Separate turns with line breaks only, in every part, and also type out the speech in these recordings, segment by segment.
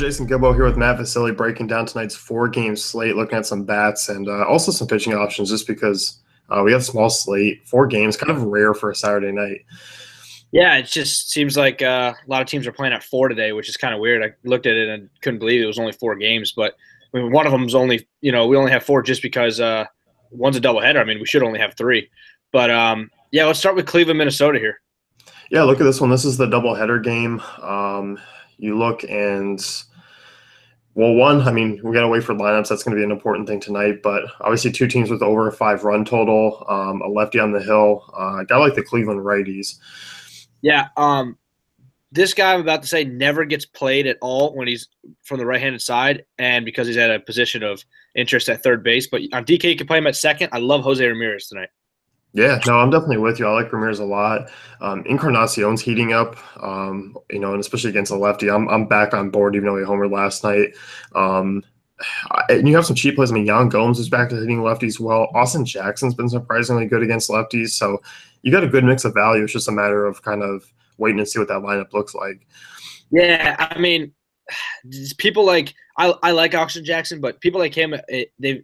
Jason Gilbo here with Matt Vasili breaking down tonight's four-game slate, looking at some bats and also some pitching options just because we have a small slate, 4 games, kind of rare for a Saturday night.
Yeah, it just seems like a lot of teams are playing at 4 today, which is kind of weird. I looked at it and couldn't believe it was only 4 games, but I mean, one of them's only, we only have 4 just because one's a doubleheader. I mean, we should only have 3. But yeah, let's start with Cleveland, Minnesota here.
Yeah, look at this one. This is the doubleheader game. You look and, well, one, I mean, we got to wait for lineups. That's going to be an important thing tonight. But obviously 2 teams with over a 5-run total, a lefty on the hill. Got like the Cleveland righties.
Yeah, this guy I'm about to say never gets played at all when he's from the right-handed side, and because he's at a position of interest at third base. But on DK, you can play him at second. I love Jose Ramirez tonight.
Yeah, no, I'm definitely with you. I like Ramirez a lot. Encarnacion's heating up, and especially against a lefty. I'm back on board, even though he homered last night. And you have some cheap plays. I mean, Yan Gomes is back to hitting lefties well. Austin Jackson's been surprisingly good against lefties. So you got a good mix of value. It's just a matter of kind of waiting to see what that lineup looks like.
Yeah, I mean, people like I like Austin Jackson, but people like him,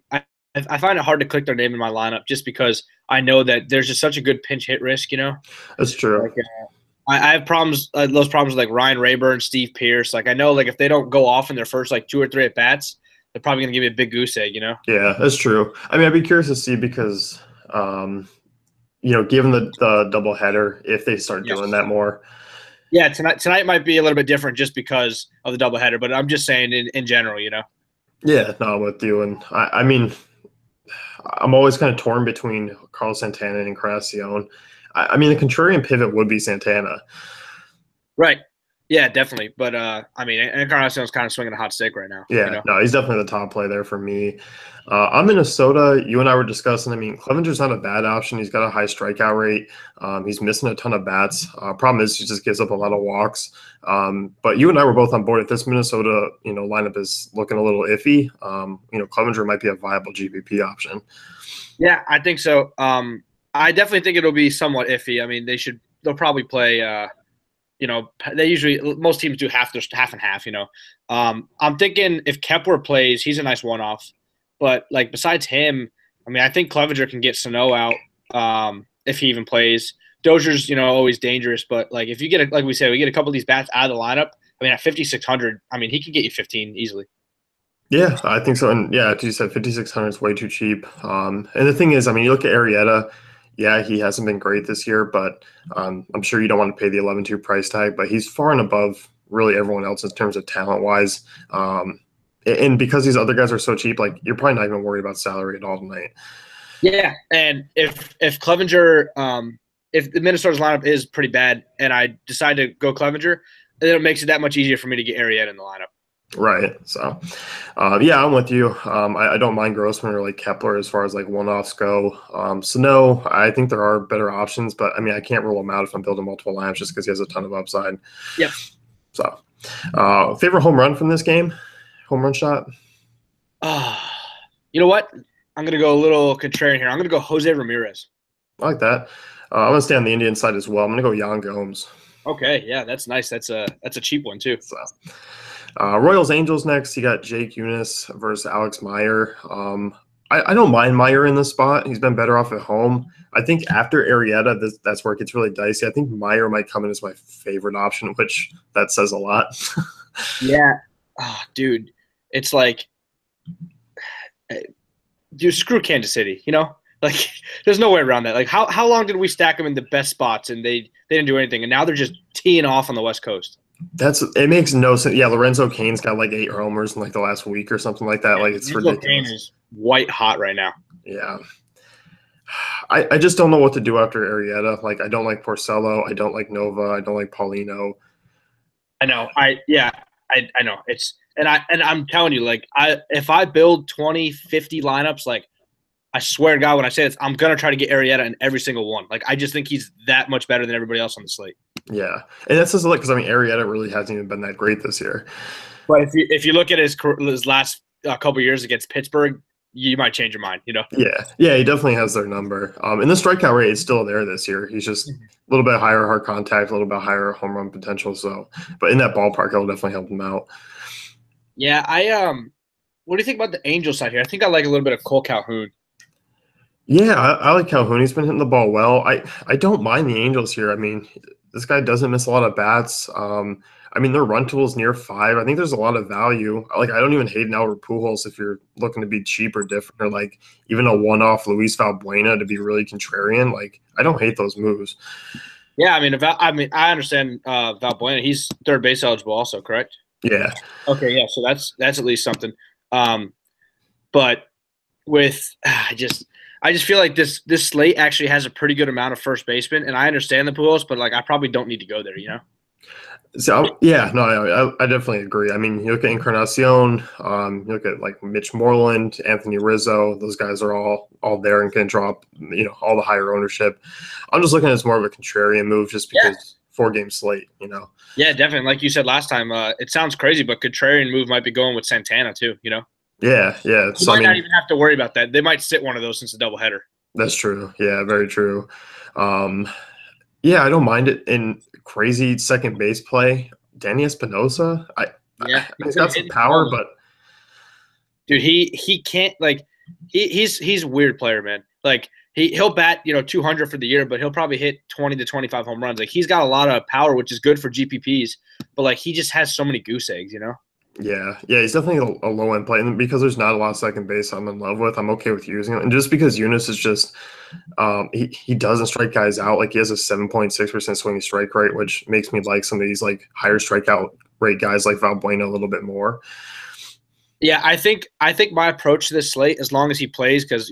I find it hard to click their name in my lineup just because I know that there's just such a good pinch hit risk,
That's true.
Like, I have problems, those problems with like Ryan Rayburn, Steve Pearce. Like I know, like if they don't go off in their first like 2 or 3 at bats, they're probably gonna give me a big goose egg,
Yeah, that's true. I mean, I'd be curious to see because, given the doubleheader, if they start doing that more.
Yeah, tonight might be a little bit different just because of the doubleheader, but I'm just saying in general,
Yeah, no, I'm with you, and I mean, I'm always kind of torn between Carlos Santana and Encarnacion. I mean, the contrarian pivot would be Santana.
Right. Yeah, definitely. But, I mean, Encarnacion's kind of swinging a hot stick right now.
Yeah, no, he's definitely the top play there for me. I'm Minnesota. You and I were discussing. I mean, Clevenger's not a bad option. He's got a high strikeout rate. He's missing a ton of bats. Problem is he just gives up a lot of walks. But you and I were both on board. If this Minnesota, lineup is looking a little iffy, Clevenger might be a viable GPP option.
Yeah, I think so. I definitely think it'll be somewhat iffy. I mean, they'll probably play most teams do half and half, I'm thinking if Kepler plays, he's a nice one-off. But, like, besides him, I mean, I think Clevenger can get Sano out if he even plays. Dozier's, always dangerous. But, like, if you get, like we said, we get a couple of these bats out of the lineup, I mean, at 5,600, I mean, he can get you 15 easily.
Yeah, I think so. And, yeah, as you said, 5,600 is way too cheap. And the thing is, I mean, you look at Arrieta, yeah, he hasn't been great this year, but I'm sure you don't want to pay the 11-2 price tag, but he's far and above really everyone else in terms of talent-wise. And because these other guys are so cheap, like you're probably not even worried about salary at all tonight.
Yeah, and if Clevenger, if the Minnesota's lineup is pretty bad and I decide to go Clevenger, then it makes it that much easier for me to get Arrieta in the lineup.
Right. So, yeah, I'm with you. I don't mind Grossman or like Kepler as far as like one-offs go. So no, I think there are better options, but I mean, I can't rule him out if I'm building multiple lineups just because he has a ton of upside.
Yep.
So, favorite home run from this game? Home run shot?
You know what? I'm going to go a little contrarian here. I'm going to go Jose Ramirez.
I like that. I'm going to stay on the Indian side as well. I'm going to go Yan Gomes.
Okay, yeah, that's nice. That's a cheap one too.
So, Royals Angels next. You got Jake Eunice versus Alex Meyer. I don't mind Meyer in this spot. He's been better off at home. I think after Arrieta, that's where it gets really dicey. I think Meyer might come in as my favorite option, which that says a lot.
Yeah. Oh, dude, it's like, dude, screw Kansas City, Like, there's no way around that. Like, how long did we stack them in the best spots and they didn't do anything, and now they're just teeing off on the West Coast?
It makes no sense. Yeah, Lorenzo Cain's got like 8 homers in like the last week or something like that.
Yeah,
like it's
Lorenzo
ridiculous.
Cain is white hot right now.
Yeah. I just don't know what to do after Arrieta. Like I don't like Porcello. I don't like Nova. I don't like Paulino.
I know. I know. I'm telling you, like if I build 20, 50 lineups, like I swear to God, when I say this, I'm gonna try to get Arrieta in every single one. Like I just think he's that much better than everybody else on the slate.
Yeah, and that says a lot because I mean Arrieta really hasn't even been that great this year.
But if you look at his last couple years against Pittsburgh, you might change your mind.
Yeah, he definitely has their number. And the strikeout rate is still there this year. He's just a little bit higher hard contact, a little bit higher home run potential. So, but in that ballpark, it'll definitely help him out.
Yeah, what do you think about the Angels side here? I think I like a little bit of Cole Calhoun.
Yeah, I like Calhoun. He's been hitting the ball well. I don't mind the Angels here. I mean, this guy doesn't miss a lot of bats. I mean, their run tool is near 5. I think there's a lot of value. Like, I don't even hate an Albert Pujols if you're looking to be cheap or different, or like even a one-off Luis Valbuena to be really contrarian. Like, I don't hate those moves.
Yeah, I understand Valbuena. He's third base eligible, also, correct?
Yeah,
Okay, yeah. So that's at least something. Um, but with I just feel like this slate actually has a pretty good amount of first baseman, and I understand the Pujols, but like I probably don't need to go there. You know?
so yeah, no, I definitely agree. I mean, you look at Encarnacion, you look at like Mitch Moreland, Anthony Rizzo. Those guys are all there and can drop, all the higher ownership. I'm just looking at it as more of a contrarian move, just
Yeah.
because 4 game slate.
Yeah, definitely. Like you said last time, it sounds crazy, but contrarian move might be going with Santana too. You know,
Yeah, yeah.
you
So I
might not
mean,
even have to worry about that. They might sit one of those since a doubleheader.
that's true. Yeah, very true. Um, yeah, I don't mind it in crazy second base play. Danny Espinosa,
Yeah,
he's
he's been
got some
hitting the
power,
ball,
but
dude. He can't like he's a weird player, man. Like he'll bat 200 for the year, but he'll probably hit 20 to 25 home runs. Like he's got a lot of power, which is good for GPPs, but like he just has so many goose eggs, you know.
yeah, he's definitely a low end play. And because there's not a lot of second base I'm in love with, I'm okay with using it. And just because Eunice is just he doesn't strike guys out. Like he has a 7.6% swinging strike rate, which makes me like some of these like higher strikeout rate guys like Valbuena a little bit more.
Yeah, I think my approach to this slate, as long as he plays, because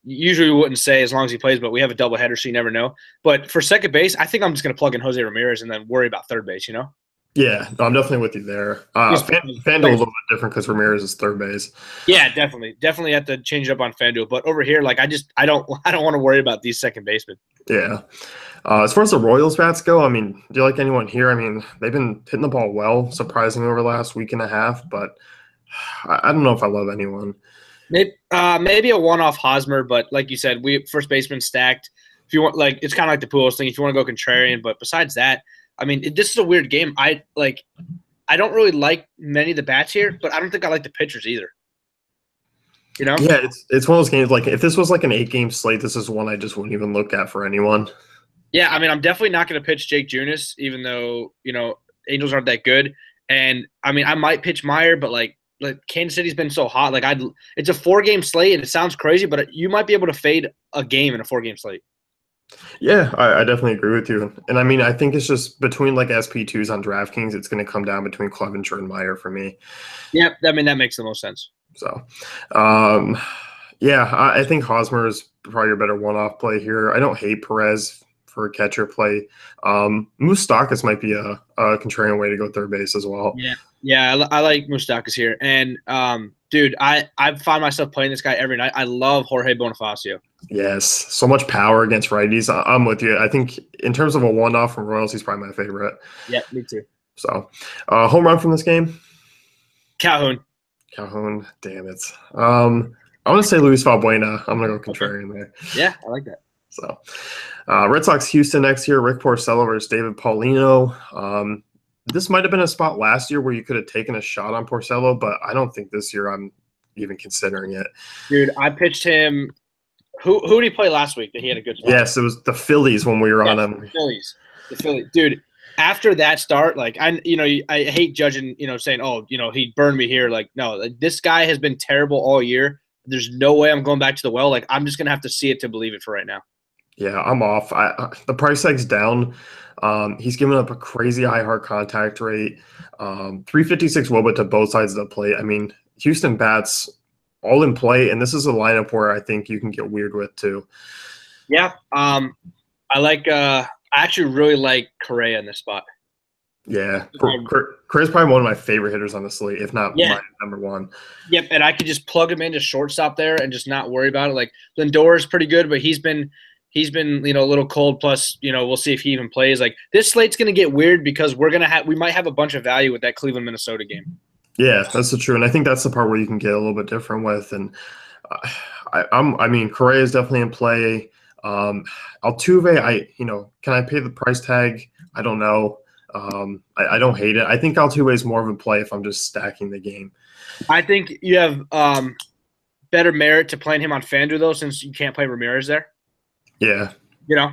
usually we wouldn't say as long as he plays, but we have a doubleheader, so you never know. But for second base, I think I'm just going to plug in Jose Ramirez and then worry about third base. You know,
Yeah, no, I'm definitely with you there.
just because,
FanDuel a
like,
little bit different because Ramirez is third base.
yeah, definitely have to change it up on FanDuel. But over here, like, I don't want to worry about these second basemen.
Yeah. As far as the Royals bats go, I mean, do you like anyone here? I mean, they've been hitting the ball well, surprisingly over the last week and a half, but I don't know if I love anyone.
Maybe a one-off Hosmer, but like you said, we first baseman stacked. If you want, like, it's kind of like the Pujols thing. If you want to go contrarian, but besides that, I mean, this is a weird game. I don't really like many of the bats here, but I don't think I like the pitchers either. You know?
Yeah, it's one of those games. Like if this was like an 8 game slate, this is one I just wouldn't even look at for anyone.
Yeah, I mean, I'm definitely not going to pitch Jake Junis, even though Angels aren't that good. And I mean, I might pitch Meyer, but like Kansas City's been so hot. It's a 4 game slate, and it sounds crazy, but you might be able to fade a game in a 4 game slate.
Yeah, I definitely agree with you. And I mean, I think it's just between like SP2s on DraftKings, it's going to come down between Clevenger and Meyer for me.
Yeah, I mean that makes the most sense.
So, um, yeah, I think Hosmer is probably a better one-off play here. I don't hate Perez for a catcher play. Moustakas might be a contrarian way to go third base as well.
Yeah, I like Moustakas here, and dude, I find myself playing this guy every night. I love Jorge Bonifacio.
Yes, so much power against righties. I'm with you. I think in terms of a one-off from Royals, he's probably my favorite.
Yeah, me too.
So, home run from this game?
Calhoun.
Calhoun, damn it. I want to say Luis Valbuena. I'm going to go contrarian there.
Yeah, I like that.
So, Red Sox Houston next year, Rick Porcello versus David Paulino. This might have been a spot last year where you could have taken a shot on Porcello, but I don't think this year I'm even considering it.
Dude, I pitched him. Who did he play last week that he had a good spot?
Yes, it was the Phillies when we were on them.
The Phillies. Dude, after that start, like I hate judging, saying, oh, he burned me here. Like, no, like, this guy has been terrible all year. There's no way I'm going back to the well. Like, I'm just gonna have to see it to believe it for right now.
Yeah, I'm off. The price tag's down. He's given up a crazy high hard contact rate. 356 WOBA to both sides of the plate. I mean, Houston bats all in play, and this is a lineup where I think you can get weird with too.
Yeah. I actually really like Correa in this spot.
Yeah, Correa's probably one of my favorite hitters on the slate, if not my number one.
Yep, and I could just plug him into shortstop there and just not worry about it. Like Lindor is pretty good, but he's been a little cold. Plus, we'll see if he even plays. Like this slate's gonna get weird because we might have a bunch of value with that Cleveland Minnesota game.
Yeah, that's the true, and I think that's the part where you can get a little bit different with. And I mean, Correa is definitely in play. Altuve, can I pay the price tag? I don't know. I don't hate it. I think Altuve is more of a play if I'm just stacking the game.
I think you have better merit to playing him on FanDuel though, since you can't play Ramirez there.
Yeah.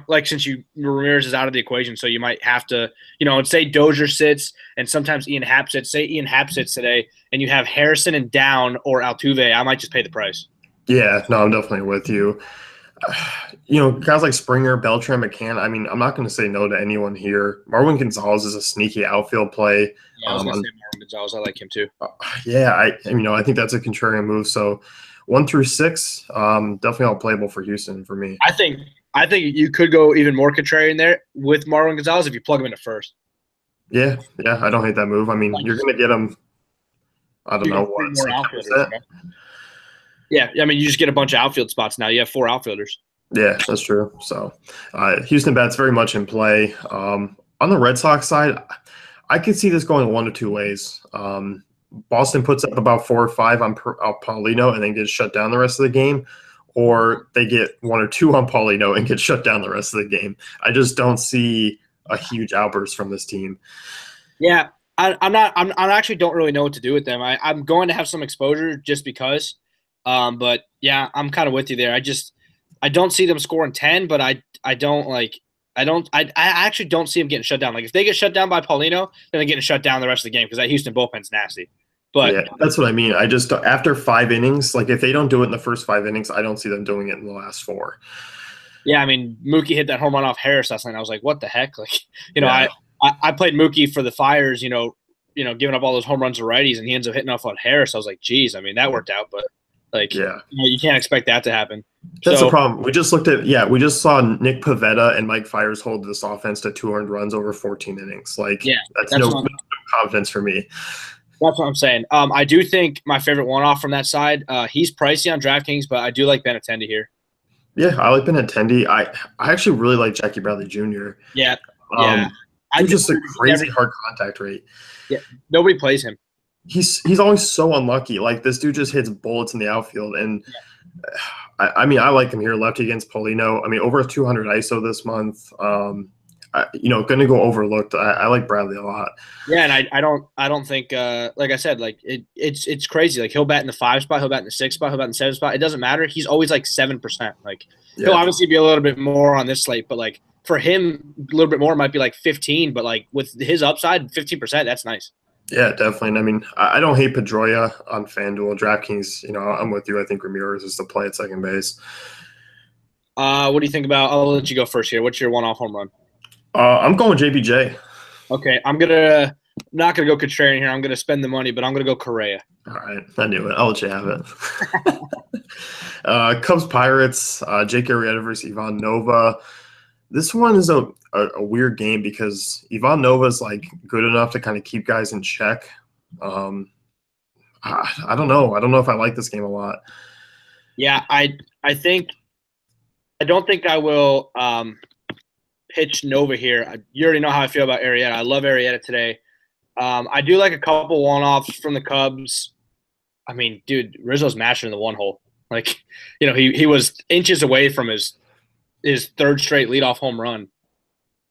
Like since Ramirez is out of the equation, so you might have to, and say Dozier sits, and sometimes Ian Happ sits. Say Ian Happ sits today, and you have Harrison and Down or Altuve. I might just pay the price.
Yeah, no, I'm definitely with you. Guys like Springer, Beltran, McCann. I mean, I'm not going to say no to anyone here. Marwin Gonzalez is a sneaky outfield play.
Yeah, I was going to say Marwin Gonzalez. I like him too.
Yeah, I think that's a contrarian move. So 1 through 6, definitely all playable for Houston for me.
I think you could go even more contrarian there with Marwin Gonzalez if you plug him into first.
Yeah, I don't hate that move. I mean, you're going to get him. I don't know what.
More outfielders, Yeah, I mean, you just get a bunch of outfield spots now. You have 4 outfielders.
Yeah, that's true. So Houston bats very much in play. On the Red Sox side, I could see this going 1 of 2 ways. Boston puts up about 4 or 5 on Paulino and then gets shut down the rest of the game, or they get 1 or 2 on Paulino and get shut down the rest of the game. I just don't see a huge outburst from this team.
Yeah, I actually don't really know what to do with them. I'm going to have some exposure just because. But yeah, I'm kind of with you there. I don't see them scoring 10, but I actually don't see them getting shut down. Like if they get shut down by Paulino, then they're getting shut down the rest of the game because that Houston bullpen's nasty. But
yeah, that's what I mean. I just after 5 innings, like if they don't do it in the first 5 innings, I don't see them doing it in the last 4.
Yeah, I mean Mookie hit that home run off Harris last night. I was like, what the heck? Like, I played Mookie for the Fires, giving up all those home runs to righties, and he ends up hitting off on Harris. I was like, geez, I mean that worked out, but you can't expect that to happen.
That's the problem. We just we just saw Nick Pivetta and Mike Fiers hold this offense to 2 earned runs over 14 innings. Like, that's no confidence for me.
That's what I'm saying. I do think my favorite one-off from that side, he's pricey on DraftKings, but I do like Benintendi here.
Yeah, I like Benintendi. I actually really like Jackie Bradley Jr.
Yeah.
Just a crazy hard contact rate.
Yeah, nobody plays him.
He's always so unlucky. Like this dude just hits bullets in the outfield, and I mean I like him here. Lefty against Paulino. I mean over 200 ISO this month. Going to go overlooked. I like Bradley a lot.
Yeah, and I don't think like I said, like it's crazy. Like he'll bat in the 5 spot, he'll bat in the 6 spot, he'll bat in the 7 spot. It doesn't matter. He's always like 7%. Like he'll obviously be a little bit more on this slate, but like for him a little bit more might be like 15. But like with his upside, 15%, that's nice.
Yeah, definitely. And I mean, I don't hate Pedroia on FanDuel. DraftKings, I'm with you. I think Ramirez is the play at second base.
What do you think about – I'll let you go first here. What's your one-off home run?
I'm going JBJ.
Okay, I'm not going to go contrarian here. I'm going to spend the money, but I'm going to go Correa.
All right, I knew it. I'll let you have it. Cubs-Pirates, Jake Arrieta versus Ivan Nova. This one is a weird game because Ivan Nova is like good enough to kind of keep guys in check. I don't know. I don't know if I like this game a lot.
Yeah, I don't think I will pitch Nova here. You already know how I feel about Arrieta. I love Arrieta today. I do like a couple one-offs from the Cubs. I mean, dude, Rizzo's mashing in the 1 hole. Like, he was inches away from his 3rd straight leadoff home run.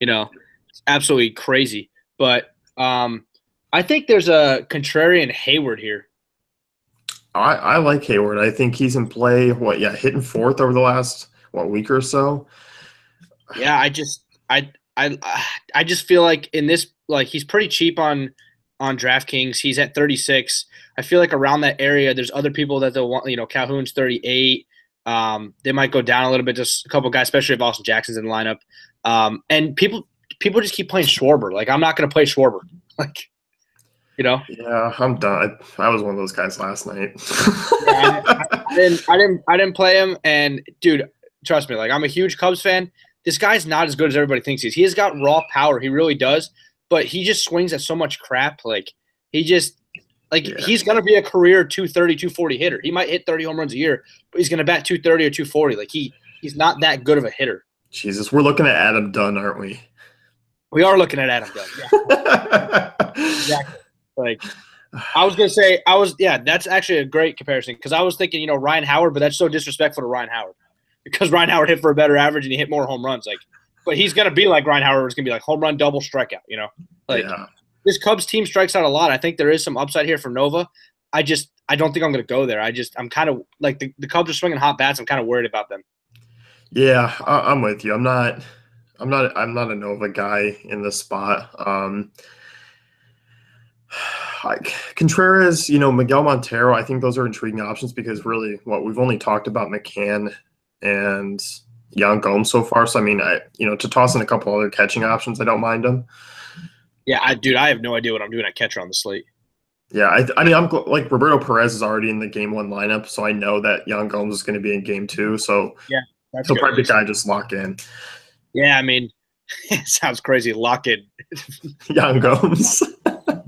It's absolutely crazy. But I think there's a contrarian Hayward here.
I like Hayward. I think he's in play. Hitting 4th over the last week or so.
Yeah, I just feel like in this, like he's pretty cheap on DraftKings. He's at 36. I feel like around that area, there's other people that they'll want. Calhoun's 38. They might go down a little bit, just a couple guys, especially if Austin Jackson's in the lineup. And people just keep playing Schwarber. Like, I'm not going to play Schwarber. Like,
Yeah, I'm done. I was one of those guys last night.
I didn't play him. And, dude, trust me, like, I'm a huge Cubs fan. This guy's not as good as everybody thinks he is. He has got raw power. He really does. But he just swings at so much crap. Like, he's going to be a career 230, 240 hitter. He might hit 30 home runs a year, but he's going to bat 230 or 240. Like, he's not that good of a hitter. Jesus,
we're looking at Adam Dunn, aren't we?
We are looking at Adam Dunn, yeah. Exactly. Like, I was going to say, that's actually a great comparison because I was thinking, Ryan Howard, but that's so disrespectful to Ryan Howard because Ryan Howard hit for a better average and he hit more home runs. Like, But he's gonna be like Ryan Howard. It's gonna be like home run, double, strikeout. Like
Yeah.
this Cubs team strikes out a lot. I think there is some upside here for Nova. I don't think I'm gonna go there. I'm kind of like the Cubs are swinging hot bats. I'm kind of worried about them.
Yeah, I'm with you. I'm not a Nova guy in this spot. Like Contreras, Miguel Montero, I think those are intriguing options because really what we've only talked about McCann and Young Gomes so far. So I mean, to toss in a couple other catching options, I don't mind them.
Yeah, I have no idea what I'm doing at catcher on the slate.
Yeah, I mean, I'm like Roberto Perez is already in the game one lineup, so I know that Young Gomes is going to be in game two. So
Yeah, that's
he'll
good.
probably be the guy just lock in.
Yeah, I mean, it sounds crazy. Lock in.
Young Gomes.
God.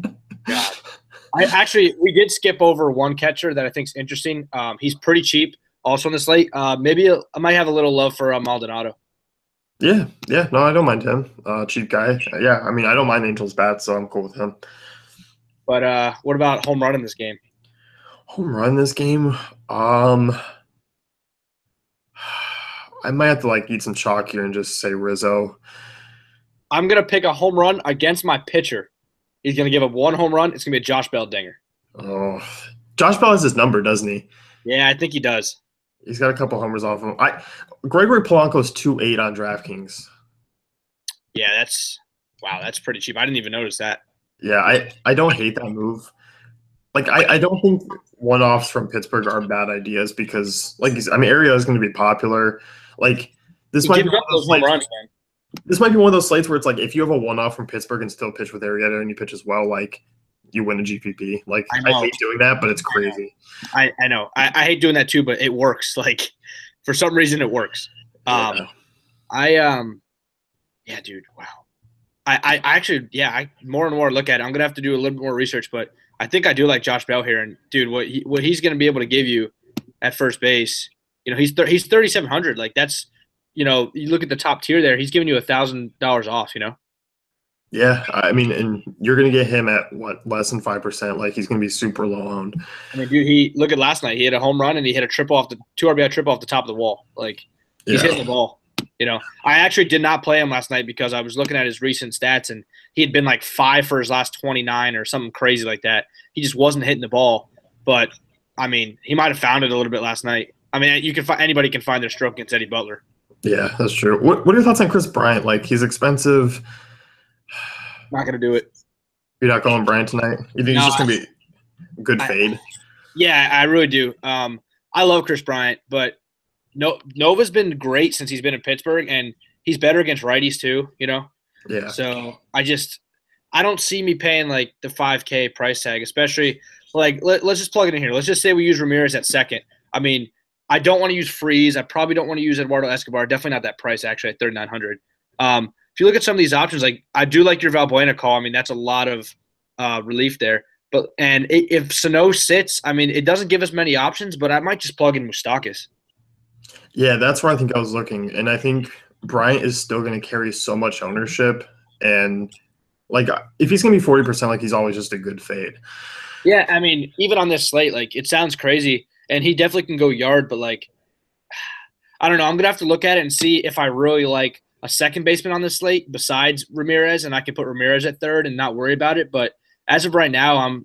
We did skip over one catcher that I think is interesting. He's pretty cheap, also on the slate. Maybe I might have a little love for Maldonado.
Yeah, no, I don't mind him. Cheap guy. Yeah, I mean, I don't mind Angels bats, so I'm cool with him.
But what about home run in this game?
Home run this game. I might have to like eat some chalk here and just say Rizzo.
I'm gonna pick a home run against my pitcher. He's gonna give up one home run. It's gonna be a Josh Bell dinger.
Oh, Josh Bell has his number, doesn't he?
Yeah, I think he does.
He's got a couple homers off him. Gregory Polanco's 2.8 on DraftKings.
Yeah, that's pretty cheap. I didn't even notice that.
Yeah, I don't hate that move. Like I don't think one-offs from Pittsburgh are bad ideas because like I mean Arrieta is going to be popular. Like this might be one of those
home runs, man.
This might be one of those slates where it's like if you have a one-off from Pittsburgh and still pitch with Arrieta and you pitch as well, like you win a GPP. Like I hate doing that, but it's crazy.
I know. I hate doing that too, but it works. Like for some reason it works.
Yeah.
Yeah, dude. Wow. I actually, I more and more look at it. I'm gonna have to do a little bit more research, but I think I do like Josh Bell here. And dude, what he's gonna be able to give you at first base, he's 3,700. Like that's, you look at the top tier there. He's giving you $1,000 off.
Yeah, I mean, and you're gonna get him at what less than 5%. Like he's gonna be super low owned.
I mean, dude, look at last night. He hit a home run and he hit a triple off the 2 RBI triple off the top of the wall. Like he's hitting the ball. I actually did not play him last night because I was looking at his recent stats and he had been like 5 for his last 29 or something crazy like that. He just wasn't hitting the ball. But I mean, he might have found it a little bit last night. I mean, anybody can find their stroke against Eddie Butler.
Yeah, that's true. What are your thoughts on Chris Bryant? Like he's expensive.
Not gonna do it.
You're not going Bryant tonight? You think he's just gonna be a good fade?
Yeah, I really do. I love Chris Bryant, but Nova's been great since he's been in Pittsburgh, and he's better against righties too.
Yeah.
So I don't see me paying like the $5K price tag, especially like let's just plug it in here. Let's just say we use Ramirez at second. I mean, I don't want to use Freeze. I probably don't want to use Eduardo Escobar. Definitely not that price actually at 3,900. If you look at some of these options, like I do like your Valbuena call. I mean, that's a lot of relief there. And if Sano sits, I mean, it doesn't give us many options, but I might just plug in Moustakas.
Yeah, that's where I think I was looking, and I think Bryant is still going to carry so much ownership, and like if he's going to be 40%, like he's always just a good fade.
Yeah, I mean, even on this slate, like it sounds crazy, and he definitely can go yard, but like I don't know. I'm gonna have to look at it and see if I really like a second baseman on this slate besides Ramirez, and I can put Ramirez at third and not worry about it. But as of right now,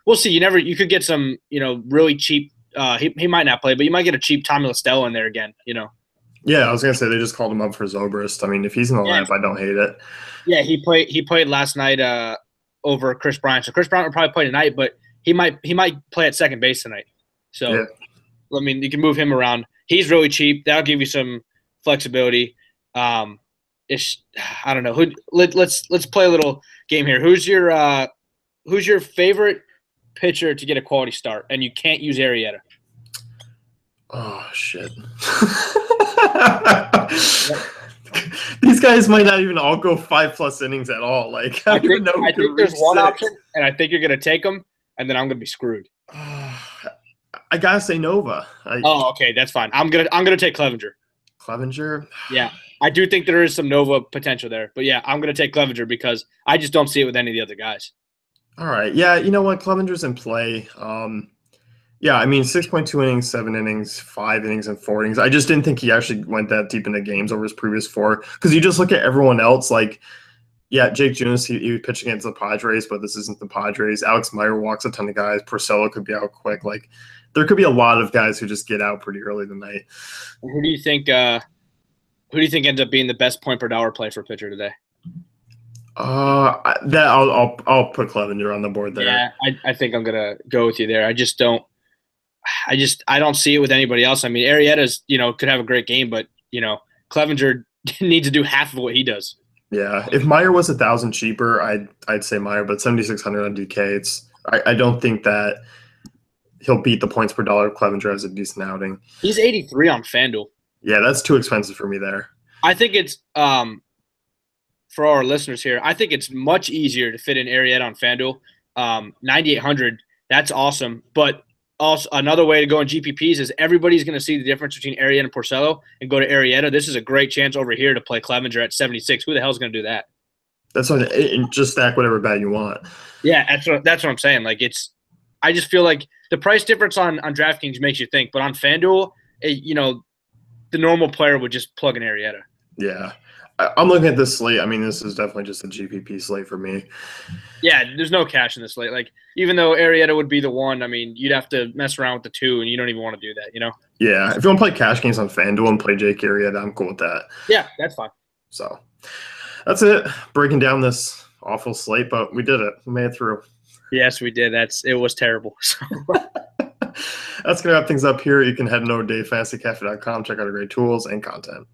we'll see. You could get some, really cheap. He might not play, but you might get a cheap Tommy LaStella in there again.
Yeah, I was gonna say they just called him up for Zobrist. I mean, if he's in the lineup, I don't hate it.
Yeah, he played last night over Chris Bryant. So Chris Bryant will probably play tonight, but he might play at second base tonight. So yeah. I mean, you can move him around. He's really cheap. That'll give you some flexibility. I don't know. Let's play a little game here. Who's your favorite pitcher to get a quality start? And you can't use Arrieta.
Oh shit. These guys might not even all go 5+ innings at all. Like I think
there's one option, and I think you're gonna take them, and then I'm gonna be screwed.
I gotta say Nova.
Okay, that's fine. I'm gonna take Clevenger.
Clevenger?
Yeah, I do think there is some Nova potential there, but yeah, I'm gonna take Clevenger because I just don't see it with any of the other guys.
All right, yeah, you know what? Clevenger's in play. Yeah, I mean, 6.2 innings, 7 innings, 5 innings, and 4 innings. I just didn't think he actually went that deep into games over his previous four. Because you just look at everyone else, like, yeah, Jake Junis, he was pitching against the Padres, but this isn't the Padres. Alex Meyer walks a ton of guys. Porcello could be out quick. Like, there could be a lot of guys who just get out pretty early tonight.
Who do you think? Who do you think ends up being the best point per dollar play for pitcher today?
That I'll put Clevenger on the board there.
Yeah, I think I'm gonna go with you there. I don't see it with anybody else. I mean, Arrieta's could have a great game, but Clevenger needs to do half of what he does.
Yeah, if Meyer was 1,000 cheaper, I'd say Meyer, but 7,600 on DK, I don't think that he'll beat the points per dollar. Clevenger has a decent outing.
He's 83 on FanDuel.
Yeah, that's too expensive for me there.
I think it's for our listeners here. I think it's much easier to fit in Arrieta on FanDuel. 9,800, that's awesome. But also another way to go in GPPs is everybody's going to see the difference between Arrieta and Porcello and go to Arrieta. This is a great chance over here to play Clevenger at 76. Who the hell is going to do that?
That's what, and just stack whatever bet you want.
Yeah, that's what I'm saying. Like I just feel like the price difference on DraftKings makes you think, but on FanDuel, the normal player would just plug in Arrieta.
Yeah. I'm looking at this slate. I mean, this is definitely just a GPP slate for me.
Yeah, there's no cash in this slate. Like, even though Arrieta would be the one, I mean, you'd have to mess around with the two, and you don't even want to do that,
Yeah, if you want to play cash games on FanDuel and play Jake Arrieta, I'm cool with that.
Yeah, that's fine.
So that's it. Breaking down this awful slate, but we did it. We made it through.
Yes, we did. It was terrible. So.
That's going to wrap things up here. You can head on over to DaveFantasyCafe.com, check out our great tools and content.